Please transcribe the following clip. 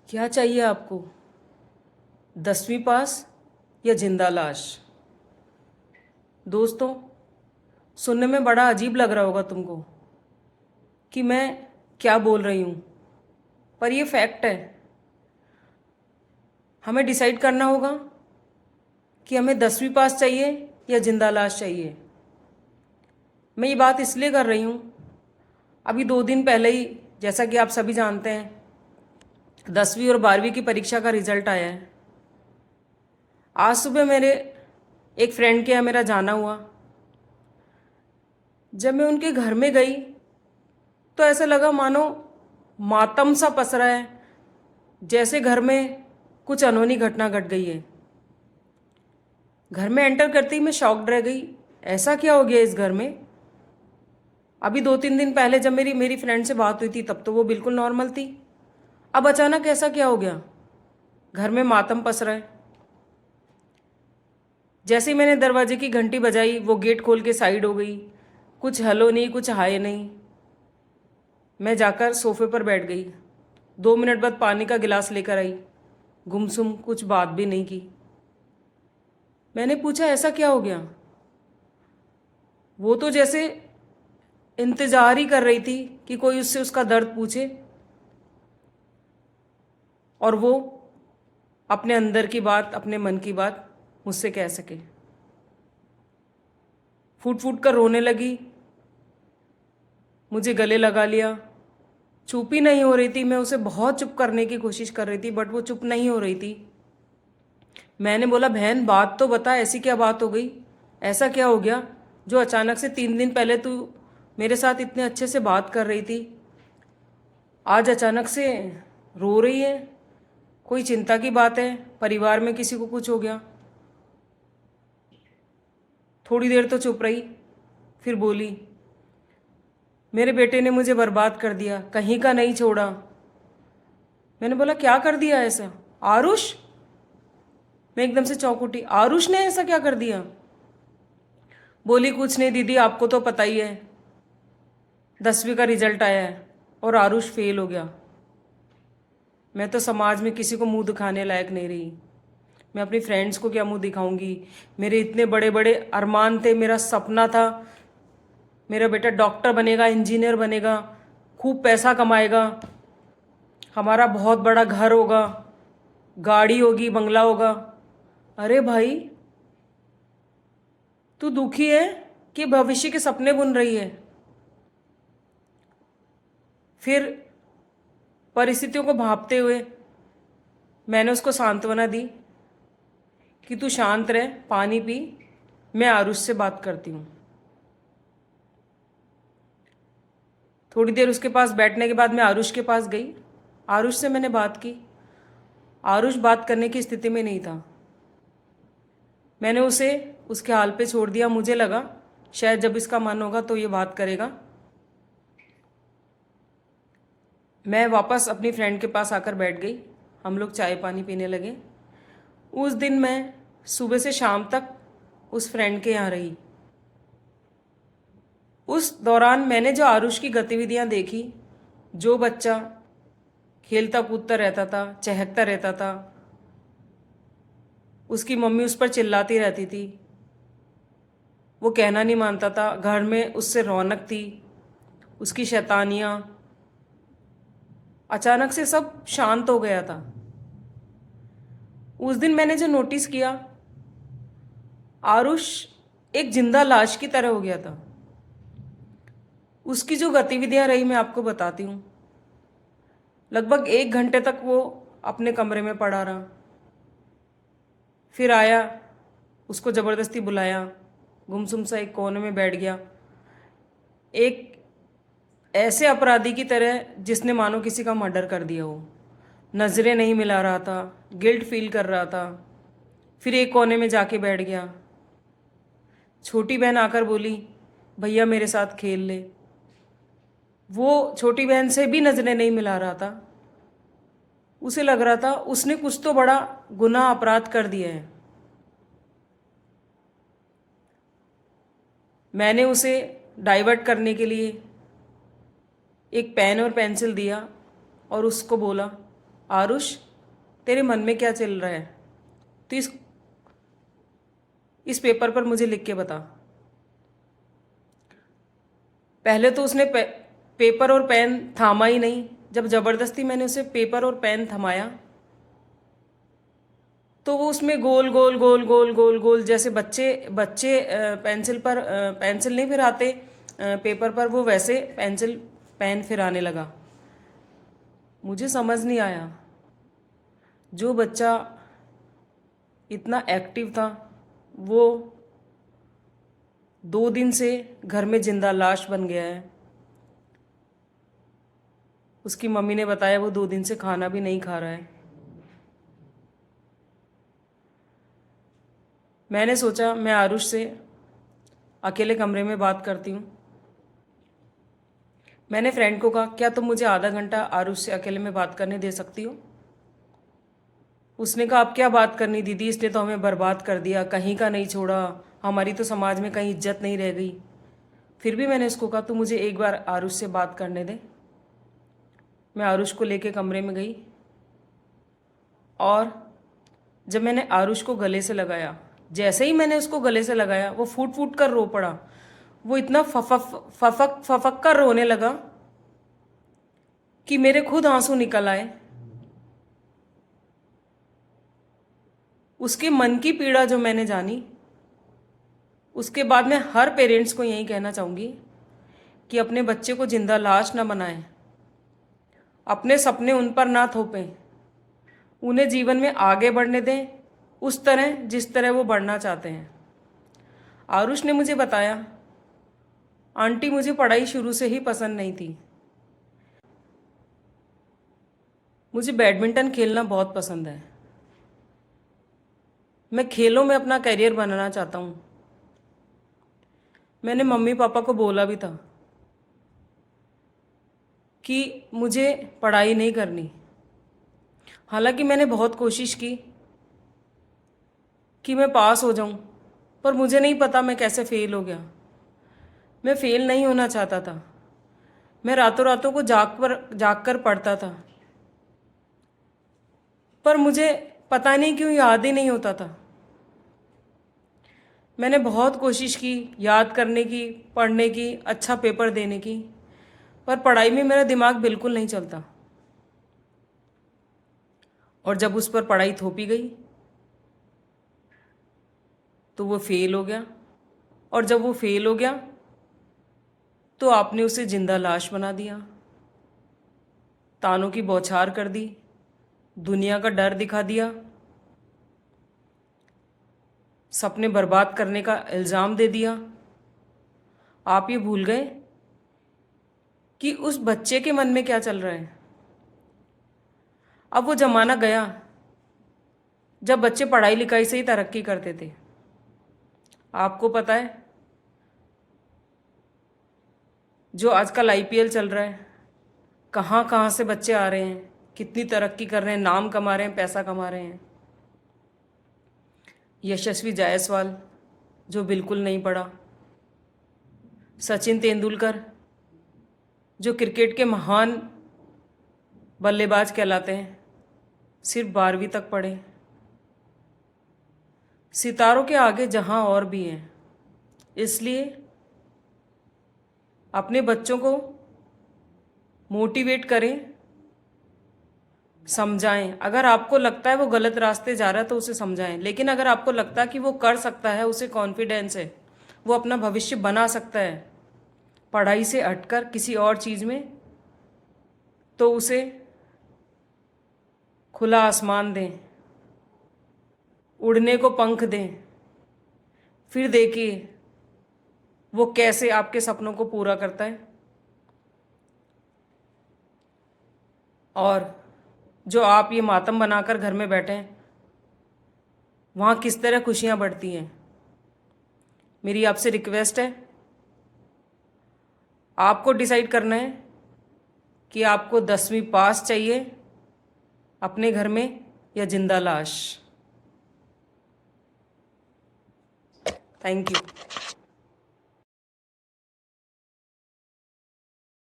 क्या चाहिए आपको? 10वीं पास या जिंदा लाश? दोस्तों, सुनने में बड़ा अजीब लग रहा होगा तुमको कि मैं क्या बोल रही हूँ, पर ये फैक्ट है। हमें डिसाइड करना होगा कि हमें 10वीं पास चाहिए या जिंदा लाश चाहिए। मैं ये बात इसलिए कर रही हूँ, अभी 2 दिन पहले ही, जैसा कि आप सभी जानते हैं, 10वीं और 12वीं की परीक्षा का रिजल्ट आया है। आज सुबह मेरे एक फ्रेंड के यहाँ मेरा जाना हुआ। जब मैं उनके घर में गई तो ऐसा लगा मानो मातम सा पसरा है, जैसे घर में कुछ अनहोनी घटना घट गई है। घर में एंटर करते ही मैं शॉक्ड रह गई। ऐसा क्या हो गया इस घर में? अभी 2-3 दिन पहले जब मेरी मेरी फ्रेंड से बात हुई थी तब तो वो बिल्कुल नॉर्मल थी। अब अचानक ऐसा क्या हो गया? घर में मातम पसरा है। जैसे ही मैंने दरवाजे की घंटी बजाई, वो गेट खोल के साइड हो गई। कुछ हेलो नहीं, कुछ हाय नहीं। मैं जाकर सोफे पर बैठ गई। 2 मिनट बाद पानी का गिलास लेकर आई। गुमसुम, कुछ बात भी नहीं की। मैंने पूछा ऐसा क्या हो गया? वो तो जैसे इंतजार ही कर रही थी कि कोई उससे उसका दर्द पूछे और वो अपने अंदर की बात, अपने मन की बात मुझसे कह सके। फूट फूट कर रोने लगी, मुझे गले लगा लिया। चुप ही नहीं हो रही थी। मैं उसे बहुत चुप करने की कोशिश कर रही थी, बट वो चुप नहीं हो रही थी। मैंने बोला, बहन बात तो बता, ऐसी क्या बात हो गई? ऐसा क्या हो गया जो अचानक से 3 दिन पहले तू मेरे साथ इतने अच्छे से बात कर रही थी, आज अचानक से रो रही है? कोई चिंता की बात है? परिवार में किसी को कुछ हो गया? थोड़ी देर तो चुप रही, फिर बोली, मेरे बेटे ने मुझे बर्बाद कर दिया, कहीं का नहीं छोड़ा। मैंने बोला, क्या कर दिया ऐसा? आरुष? मैं एकदम से चौंक उठी। आरुष ने ऐसा क्या कर दिया? बोली, कुछ नहीं दीदी, आपको तो पता ही है, 10वीं का रिजल्ट आया है और आरुष फेल हो गया। मैं तो समाज में किसी को मुंह दिखाने लायक नहीं रही। मैं अपनी फ्रेंड्स को क्या मुंह दिखाऊंगी? मेरे इतने बड़े बड़े अरमान थे, मेरा सपना था मेरा बेटा डॉक्टर बनेगा, इंजीनियर बनेगा, खूब पैसा कमाएगा, हमारा बहुत बड़ा घर होगा, गाड़ी होगी, बंगला होगा। अरे भाई, तू दुखी है कि भविष्य के सपने बुन रही है? फिर परिस्थितियों को भांपते हुए मैंने उसको सांत्वना दी कि तू शांत रह, पानी पी, मैं आरुष से बात करती हूँ। थोड़ी देर उसके पास बैठने के बाद मैं आरुष के पास गई। आरुष से मैंने बात की। आरुष बात करने की स्थिति में नहीं था। मैंने उसे उसके हाल पे छोड़ दिया। मुझे लगा शायद जब इसका मन होगा तो ये बात करेगा। मैं वापस अपनी फ्रेंड के पास आकर बैठ गई। हम लोग चाय पानी पीने लगे। उस दिन मैं सुबह से शाम तक उस फ्रेंड के यहाँ रही। उस दौरान मैंने जो आरुष की गतिविधियाँ देखी, जो बच्चा खेलता कूदता रहता था, चहकता रहता था, उसकी मम्मी उस पर चिल्लाती रहती थी, वो कहना नहीं मानता था, घर में उससे रौनक थी, उसकी शैतानियाँ, अचानक से सब शांत हो गया था। उस दिन मैंने जो नोटिस किया, आरुष एक जिंदा लाश की तरह हो गया था। उसकी जो गतिविधियां रही मैं आपको बताती हूँ। लगभग 1 घंटे तक वो अपने कमरे में पड़ा रहा। फिर आया, उसको ज़बरदस्ती बुलाया, गुमसुम सा एक कोने में बैठ गया, एक ऐसे अपराधी की तरह जिसने मानो किसी का मर्डर कर दिया हो। नज़रें नहीं मिला रहा था, गिल्ट फील कर रहा था। फिर एक कोने में जाके बैठ गया। छोटी बहन आकर बोली, भैया मेरे साथ खेल ले। वो छोटी बहन से भी नज़रें नहीं मिला रहा था। उसे लग रहा था उसने कुछ तो बड़ा गुनाह, अपराध कर दिया है। मैंने उसे डाइवर्ट करने के लिए एक पेन और पेंसिल दिया और उसको बोला, आरुष, तेरे मन में क्या चल रहा है? तो इस पेपर पर मुझे लिख के बता। पहले तो उसने पेपर और पेन थामा ही नहीं। जब ज़बरदस्ती मैंने उसे पेपर और पेन थमाया तो वो उसमें गोल गोल गोल गोल गोल गोल, जैसे बच्चे बच्चे पेंसिल पर पेंसिल नहीं फिराते पेपर पर, वो वैसे पेंसिल पेन फिराने लगा। मुझे समझ नहीं आया, जो बच्चा इतना एक्टिव था वो 2 दिन से घर में जिंदा लाश बन गया है। उसकी मम्मी ने बताया वो 2 दिन से खाना भी नहीं खा रहा है। मैंने सोचा मैं आरुष से अकेले कमरे में बात करती हूँ। मैंने फ्रेंड को कहा, क्या तुम मुझे आधा घंटा आरुष से अकेले में बात करने दे सकती हो? उसने कहा, अब क्या बात करनी दीदी, इसने तो हमें बर्बाद कर दिया, कहीं का नहीं छोड़ा, हमारी तो समाज में कहीं इज्जत नहीं रह गई। फिर भी मैंने उसको कहा, तू मुझे एक बार आरुष से बात करने दे। मैं आरुष को लेके कमरे में गई और जब मैंने आरुष को गले से लगाया, जैसे ही मैंने उसको गले से लगाया वो फूट फूट कर रो पड़ा। वो इतना फफक फफक कर रोने लगा कि मेरे खुद आंसू निकल आए। उसके मन की पीड़ा जो मैंने जानी, उसके बाद मैं हर पेरेंट्स को यही कहना चाहूँगी कि अपने बच्चे को जिंदा लाश ना बनाएं, अपने सपने उन पर ना थोपें, उन्हें जीवन में आगे बढ़ने दें उस तरह जिस तरह वो बढ़ना चाहते हैं। आरुष ने मुझे बताया, आंटी मुझे पढ़ाई शुरू से ही पसंद नहीं थी, मुझे बैडमिंटन खेलना बहुत पसंद है, मैं खेलों में अपना करियर बनाना चाहता हूँ। मैंने मम्मी पापा को बोला भी था कि मुझे पढ़ाई नहीं करनी। हालांकि मैंने बहुत कोशिश की कि मैं पास हो जाऊं, पर मुझे नहीं पता मैं कैसे फेल हो गया। मैं फेल नहीं होना चाहता था, मैं रातों रातों को जाग कर पढ़ता था, पर मुझे पता नहीं क्यों याद ही नहीं होता था। मैंने बहुत कोशिश की याद करने की, पढ़ने की, अच्छा पेपर देने की, पर पढ़ाई में मेरा दिमाग बिल्कुल नहीं चलता। और जब उस पर पढ़ाई थोपी गई तो वो फेल हो गया, और जब वो फेल हो गया तो आपने उसे जिंदा लाश बना दिया, तानों की बौछार कर दी, दुनिया का डर दिखा दिया, सपने बर्बाद करने का इल्ज़ाम दे दिया। आप ये भूल गए कि उस बच्चे के मन में क्या चल रहा है। अब वो ज़माना गया जब बच्चे पढ़ाई लिखाई से ही तरक्की करते थे। आपको पता है जो आजकल आईपीएल चल रहा है, कहाँ कहाँ से बच्चे आ रहे हैं, कितनी तरक्की कर रहे हैं, नाम कमा रहे हैं, पैसा कमा रहे हैं। यशस्वी जायसवाल जो बिल्कुल नहीं पढ़ा, सचिन तेंदुलकर जो क्रिकेट के महान बल्लेबाज कहलाते हैं, सिर्फ 12वीं तक पढ़े। सितारों के आगे जहां और भी हैं। इसलिए अपने बच्चों को मोटिवेट करें, समझाएं। अगर आपको लगता है वो गलत रास्ते जा रहा है तो उसे समझाएं, लेकिन अगर आपको लगता है कि वो कर सकता है, उसे कॉन्फिडेंस है, वो अपना भविष्य बना सकता है पढ़ाई से हटकर किसी और चीज़ में, तो उसे खुला आसमान दें, उड़ने को पंख दें, फिर देखिए वो कैसे आपके सपनों को पूरा करता है। और जो आप ये मातम बनाकर घर में बैठे हैं, वहाँ किस तरह खुशियाँ बढ़ती हैं। मेरी आपसे रिक्वेस्ट है, आपको डिसाइड करना है कि आपको 10वीं पास चाहिए अपने घर में या जिंदा लाश। Thank you.